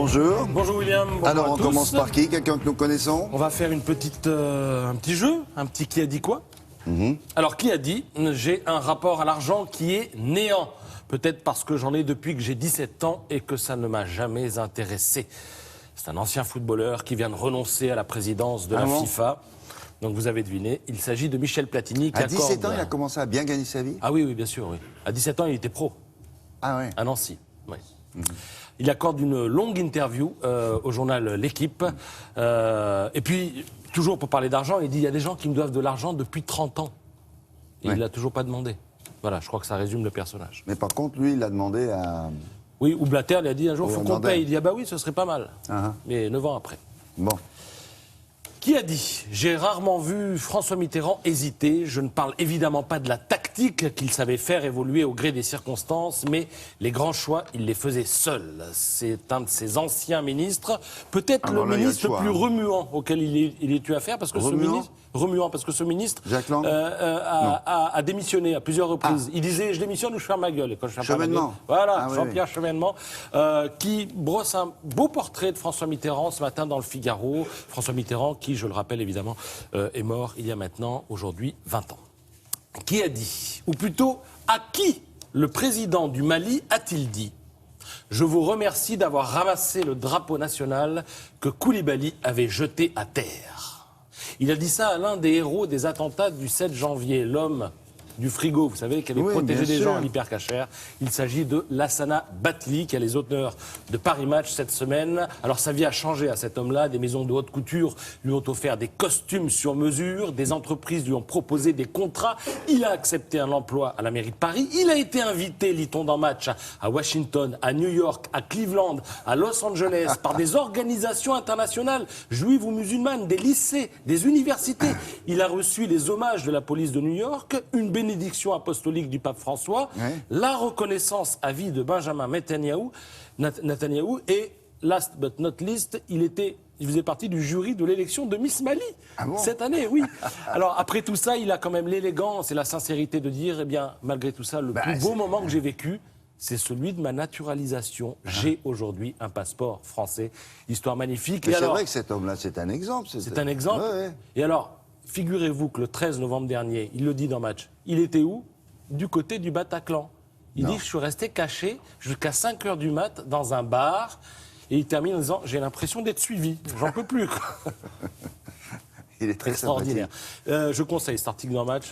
bonjour. Bonjour William. Bonjour Alors à on tous. commence par qui? Quelqu'un que nous connaissons? On va faire un petit jeu, un petit qui a dit quoi. Alors qui a dit j'ai un rapport à l'argent qui est néant. Peut-être parce que j'en ai depuis que j'ai 17 ans et que ça ne m'a jamais intéressé. C'est un ancien footballeur qui vient de renoncer à la présidence de la FIFA. Donc vous avez deviné, il s'agit de Michel Platini. Qui à 17 ans, accorde... il a commencé à bien gagner sa vie? Ah oui, oui, bien sûr, oui. À 17 ans, il était pro. Ah ouais. À Nancy, oui. Il accorde une longue interview au journal L'Équipe. Et puis, toujours pour parler d'argent, il dit il y a des gens qui me doivent de l'argent depuis 30 ans. Et il ne l'a toujours pas demandé. Voilà, je crois que ça résume le personnage. Mais par contre, lui, il a demandé à... Oui, ou Blatter lui a dit un jour, il faut qu'on paye. Il dit ah bah oui, ce serait pas mal. Mais 9 ans après. Bon. Qui a dit j'ai rarement vu François Mitterrand hésiter. Je ne parle évidemment pas de la tactique qu'il savait faire évoluer au gré des circonstances, mais les grands choix, il les faisait seul. C'est un de ses anciens ministres, peut-être le ministre le plus remuant auquel il ait eu affaire, parce que ce ministre... Remuant, parce que ce ministre a démissionné à plusieurs reprises. Il disait je démissionne ou je ferme ma gueule. Et quand je ferme Chevènement. Voilà, Jean-Pierre Chevènement, qui brosse un beau portrait de François Mitterrand ce matin dans le Figaro. François Mitterrand, qui, je le rappelle évidemment, est mort il y a maintenant, aujourd'hui, 20 ans. Qui a dit, ou plutôt, à qui le président du Mali a-t-il dit je vous remercie d'avoir ramassé le drapeau national que Koulibaly avait jeté à terre. Il a dit ça à l'un des héros des attentats du 7 janvier, l'homme du frigo, vous savez, qui avait protégé des gens à l'hypercachère. Il s'agit de Lassana Batli, qui a les honneurs de Paris Match cette semaine. Alors sa vie a changé à cet homme-là. Des maisons de haute couture lui ont offert des costumes sur mesure. Des entreprises lui ont proposé des contrats. Il a accepté un emploi à la mairie de Paris. Il a été invité, lit-on dans Match, à Washington, à New York, à Cleveland, à Los Angeles, par des organisations internationales, juives ou musulmanes, des lycées, des universités. Il a reçu les hommages de la police de New York, une bénédiction apostolique du pape François, la reconnaissance à vie de Benjamin Netanyahou, et last but not least, il faisait partie du jury de l'élection de Miss Mali cette année, oui. Alors après tout ça, il a quand même l'élégance et la sincérité de dire, eh bien, malgré tout ça, le plus beau moment que j'ai vécu, c'est celui de ma naturalisation. J'ai aujourd'hui un passeport français. Histoire magnifique. Mais c'est vrai que cet homme-là, c'est un exemple. C'est un exemple. Et alors, figurez-vous que le 13 novembre dernier, il le dit dans Match, il était où? Du côté du Bataclan. Il dit, je suis resté caché jusqu'à 5 h du mat dans un bar. Et il termine en disant, j'ai l'impression d'être suivi. J'en peux plus. Il est très extraordinaire. Je conseille cet article dans Match,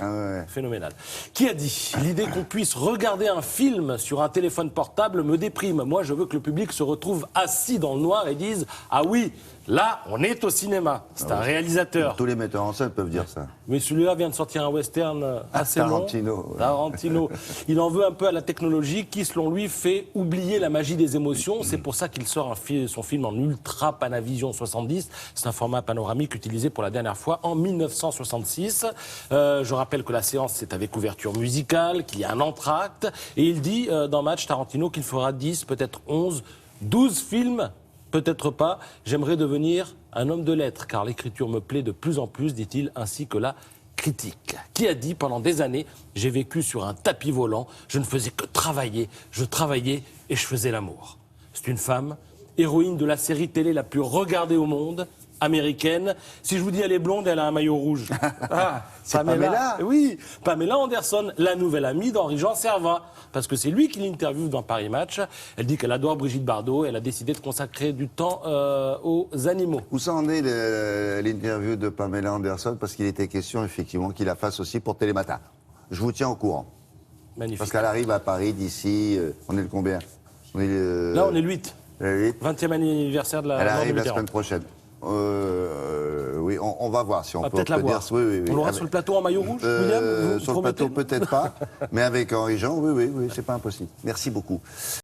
phénoménal. Qui a dit l'idée qu'on puisse regarder un film sur un téléphone portable me déprime. Moi, je veux que le public se retrouve assis dans le noir et dise ah oui, là, on est au cinéma. C'est un réalisateur. Tous les metteurs en scène peuvent dire ça. Mais celui-là vient de sortir un western assez Tarantino. long. Tarantino. Il en veut un peu à la technologie qui, selon lui, fait oublier la magie des émotions. C'est pour ça qu'il sort son film en Ultra Panavision 70. C'est un format panoramique utilisé pour la dernière fois en 1966. Je rappelle que la séance, c'est avec ouverture musicale, qu'il y a un entracte. Et il dit dans Match, Tarantino, qu'il fera 10, peut-être 11, 12 films. Peut-être pas. J'aimerais devenir un homme de lettres, car l'écriture me plaît de plus en plus, dit-il, ainsi que la critique. Qui a dit pendant des années, j'ai vécu sur un tapis volant, je ne faisais que travailler, je travaillais et je faisais l'amour. C'est une femme, héroïne de la série télé la plus regardée au monde, américaine. Si je vous dis elle est blonde, elle a un maillot rouge. C'est Pamela. Oui, Pamela Anderson, la nouvelle amie d'Henri-Jean Servat. Parce que c'est lui qui l'interviewe dans Paris Match. Elle dit qu'elle adore Brigitte Bardot. Elle a décidé de consacrer du temps aux animaux. Où ça en est l'interview de Pamela Anderson? Parce qu'il était question effectivement qu'il la fasse aussi pour Télématin. Je vous tiens au courant. Magnifique. Parce qu'elle arrive à Paris d'ici... on est le combien? Là, on est le 8. Le 8. 20e anniversaire de la... Elle arrive la semaine prochaine. Oui, on va voir si on peut la voir. Oui. On l'aura sur le plateau en maillot rouge, William? Sur le plateau, peut-être pas. Mais avec Henri-Jean, oui, c'est pas impossible. Merci beaucoup.